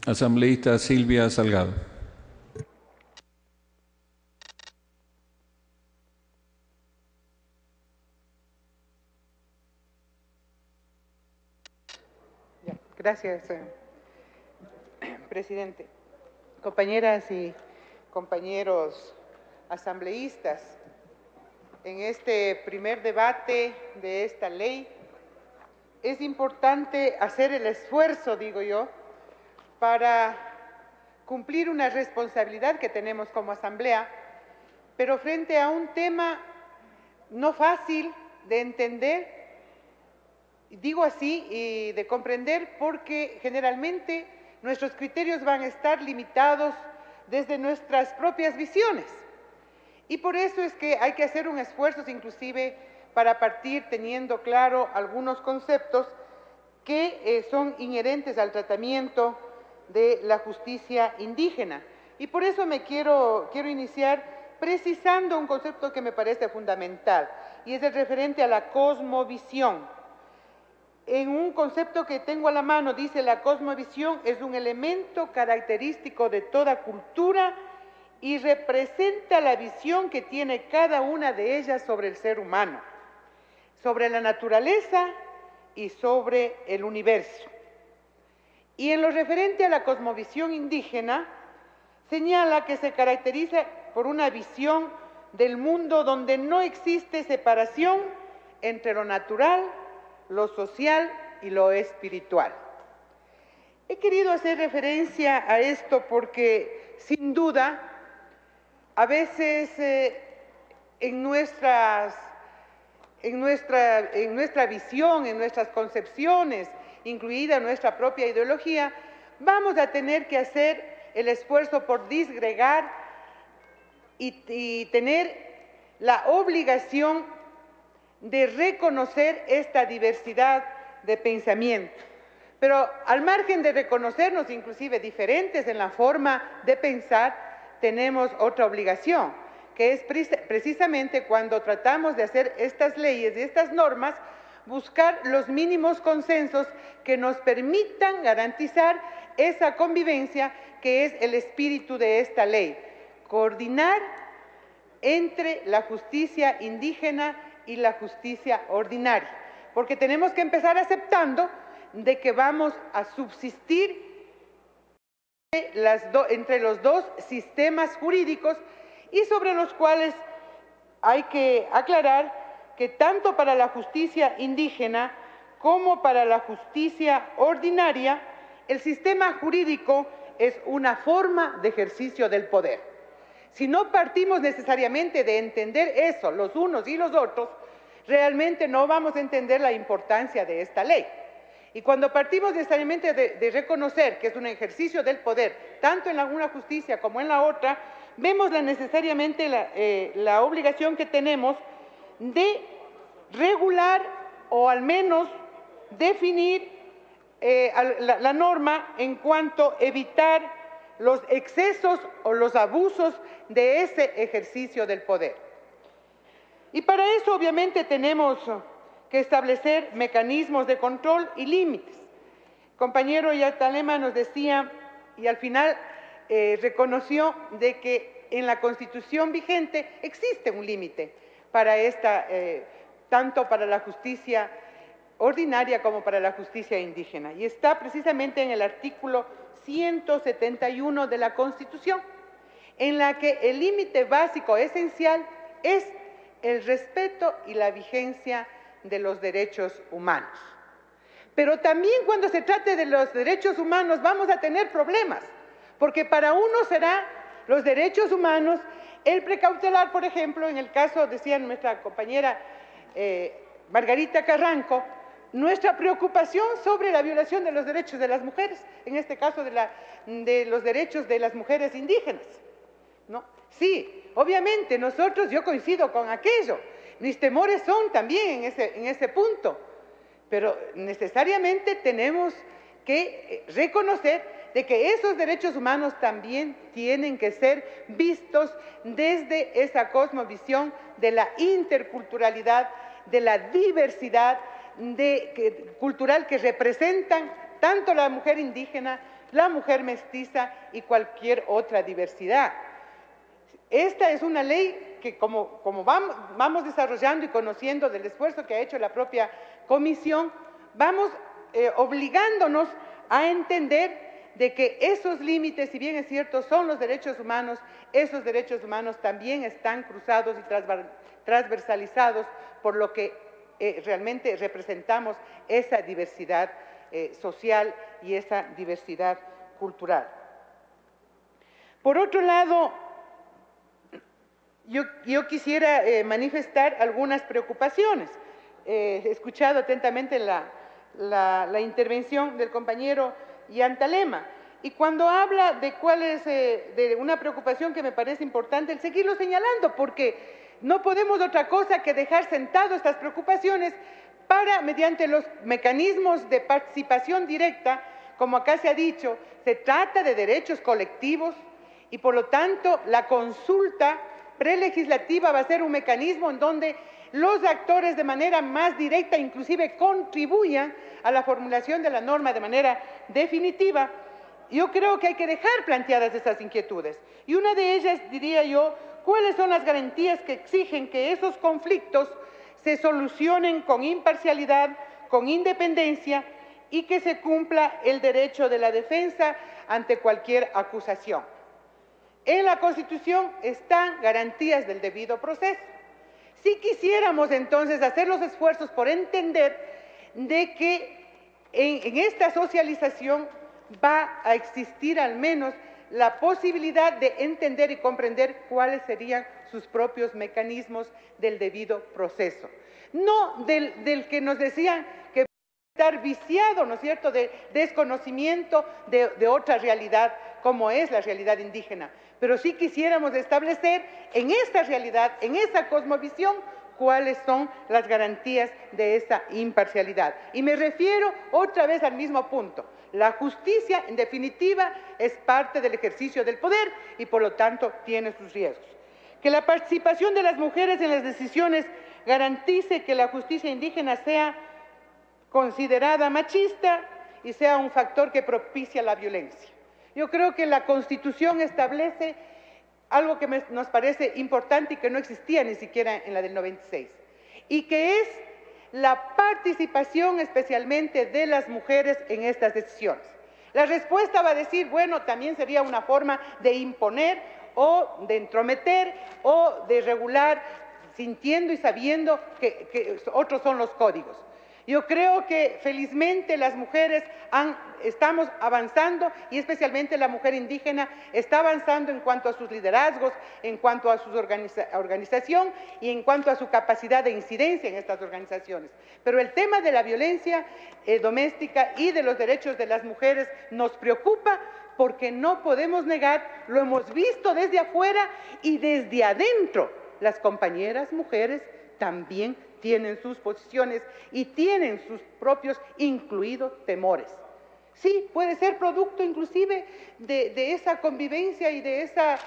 Asambleísta Silvia Salgado. Gracias, presidente. Compañeras y compañeros asambleístas, en este primer debate de esta ley es importante hacer el esfuerzo, digo yo, para cumplir una responsabilidad que tenemos como asamblea, pero frente a un tema no fácil de entender, digo así, y de comprender, porque generalmente nuestros criterios van a estar limitados desde nuestras propias visiones. Y por eso es que hay que hacer un esfuerzo inclusive para partir teniendo claro algunos conceptos que son inherentes al tratamiento de la justicia indígena. Y por eso quiero iniciar precisando un concepto que me parece fundamental, y es el referente a la cosmovisión. En un concepto que tengo a la mano, dice: la cosmovisión es un elemento característico de toda cultura y representa la visión que tiene cada una de ellas sobre el ser humano, sobre la naturaleza y sobre el universo. Y en lo referente a la cosmovisión indígena, señala que se caracteriza por una visión del mundo donde no existe separación entre lo natural, lo social y lo espiritual. He querido hacer referencia a esto porque, sin duda, a veces en nuestra visión, en nuestras concepciones, incluida nuestra propia ideología, vamos a tener que hacer el esfuerzo por disgregar y tener la obligación de reconocer esta diversidad de pensamiento. Pero al margen de reconocernos inclusive diferentes en la forma de pensar, tenemos otra obligación, que es precisamente cuando tratamos de hacer estas leyes y estas normas, buscar los mínimos consensos que nos permitan garantizar esa convivencia que es el espíritu de esta ley, coordinar entre la justicia indígena y la justicia ordinaria, porque tenemos que empezar aceptando de que vamos a subsistir entre los dos sistemas jurídicos, y sobre los cuales hay que aclarar que tanto para la justicia indígena como para la justicia ordinaria, el sistema jurídico es una forma de ejercicio del poder. Si no partimos necesariamente de entender eso, los unos y los otros, realmente no vamos a entender la importancia de esta ley. Y cuando partimos necesariamente de reconocer que es un ejercicio del poder, tanto en una justicia como en la otra, vemos necesariamente la obligación que tenemos de regular o al menos definir la norma en cuanto a evitar los excesos o los abusos de ese ejercicio del poder. Y para eso obviamente tenemos que establecer mecanismos de control y límites. Compañero Yatalema nos decía, y al final reconoció, de que en la Constitución vigente existe un límite para tanto para la justicia ordinaria como para la justicia indígena, y está precisamente en el artículo 171 de la Constitución, en la que el límite básico esencial es el respeto y la vigencia de los derechos humanos. Pero también cuando se trate de los derechos humanos vamos a tener problemas, porque para uno será los derechos humanos el precautelar, por ejemplo, en el caso, decía nuestra compañera Margarita Carranco, nuestra preocupación sobre la violación de los derechos de las mujeres, en este caso de los derechos de las mujeres indígenas, ¿no? Sí, obviamente yo coincido con aquello, mis temores son también en ese punto, pero necesariamente tenemos que reconocer de que esos derechos humanos también tienen que ser vistos desde esa cosmovisión de la interculturalidad, de la diversidad cultural que representan tanto la mujer indígena la mujer mestiza y cualquier otra diversidad. Esta es una ley que como vamos desarrollando y conociendo del esfuerzo que ha hecho la propia comisión, vamos obligándonos a entender de que esos límites, si bien es cierto, son los derechos humanos, esos derechos humanos también están cruzados y transversalizados por lo que realmente representamos esa diversidad social y esa diversidad cultural. Por otro lado, yo quisiera manifestar algunas preocupaciones. He escuchado atentamente la intervención del compañero Yantalema, y cuando habla de cuál es de una preocupación que me parece importante el seguirlo señalando, porque no podemos otra cosa que dejar sentado estas preocupaciones para, mediante los mecanismos de participación directa, como acá se ha dicho, se trata de derechos colectivos y por lo tanto la consulta prelegislativa va a ser un mecanismo en donde los actores de manera más directa inclusive contribuyan a la formulación de la norma de manera definitiva. Yo creo que hay que dejar planteadas esas inquietudes. Y una de ellas, diría yo, ¿cuáles son las garantías que exigen que esos conflictos se solucionen con imparcialidad, con independencia y que se cumpla el derecho de la defensa ante cualquier acusación? En la Constitución están garantías del debido proceso. Si quisiéramos entonces hacer los esfuerzos por entender de que en esta socialización va a existir al menos la posibilidad de entender y comprender cuáles serían sus propios mecanismos del debido proceso. No del que nos decían que estar viciado, ¿no es cierto?, de desconocimiento de otra realidad como es la realidad indígena, pero sí quisiéramos establecer en esta realidad, en esa cosmovisión, cuáles son las garantías de esa imparcialidad. Y me refiero otra vez al mismo punto. La justicia, en definitiva, es parte del ejercicio del poder y, por lo tanto, tiene sus riesgos. Que la participación de las mujeres en las decisiones garantice que la justicia indígena sea considerada machista y sea un factor que propicia la violencia. Yo creo que la Constitución establece algo que nos parece importante y que no existía ni siquiera en la del 96, y que es la participación especialmente de las mujeres en estas decisiones. La respuesta va a decir, bueno, también sería una forma de imponer o de entrometer o de regular, sintiendo y sabiendo que otros son los códigos. Yo creo que felizmente las mujeres estamos avanzando y especialmente la mujer indígena está avanzando en cuanto a sus liderazgos, en cuanto a su organización y en cuanto a su capacidad de incidencia en estas organizaciones. Pero el tema de la violencia doméstica y de los derechos de las mujeres nos preocupa porque no podemos negar, lo hemos visto desde afuera y desde adentro. Las compañeras mujeres también tienen sus posiciones y tienen sus propios, incluidos, temores. Sí, puede ser producto inclusive de esa convivencia y de esa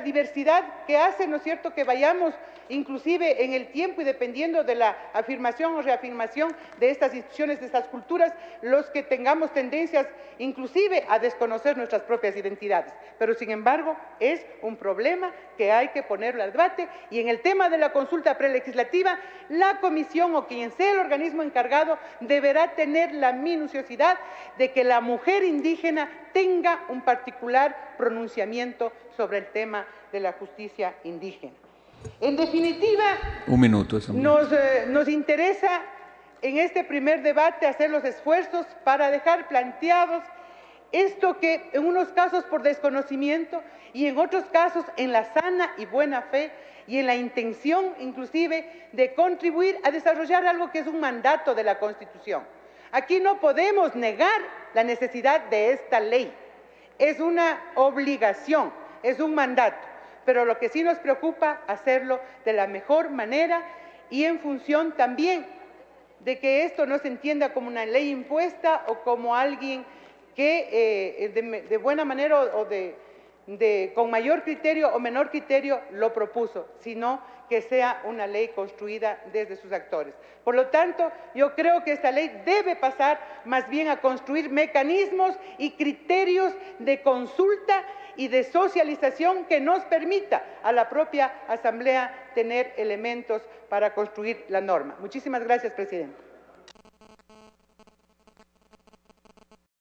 diversidad que hace, ¿no es cierto?, que vayamos inclusive en el tiempo y dependiendo de la afirmación o reafirmación de estas instituciones, de estas culturas, los que tengamos tendencias inclusive a desconocer nuestras propias identidades. Pero sin embargo es un problema que hay que ponerlo al debate y en el tema de la consulta prelegislativa, la comisión o quien sea el organismo encargado deberá tener la minuciosidad de que la mujer indígena tenga un particular pronunciamiento sobre el tema de la justicia indígena. En definitiva, nos interesa en este primer debate hacer los esfuerzos para dejar planteados esto que en unos casos por desconocimiento y en otros casos en la sana y buena fe y en la intención inclusive de contribuir a desarrollar algo que es un mandato de la Constitución. Aquí no podemos negar la necesidad de esta ley. Es una obligación, es un mandato. Pero lo que sí nos preocupa, hacerlo de la mejor manera y en función también de que esto no se entienda como una ley impuesta o como alguien que de buena manera o con mayor criterio o menor criterio lo propuso, sino que sea una ley construida desde sus actores. Por lo tanto, yo creo que esta ley debe pasar más bien a construir mecanismos y criterios de consulta y de socialización que nos permita a la propia Asamblea tener elementos para construir la norma. Muchísimas gracias, presidente.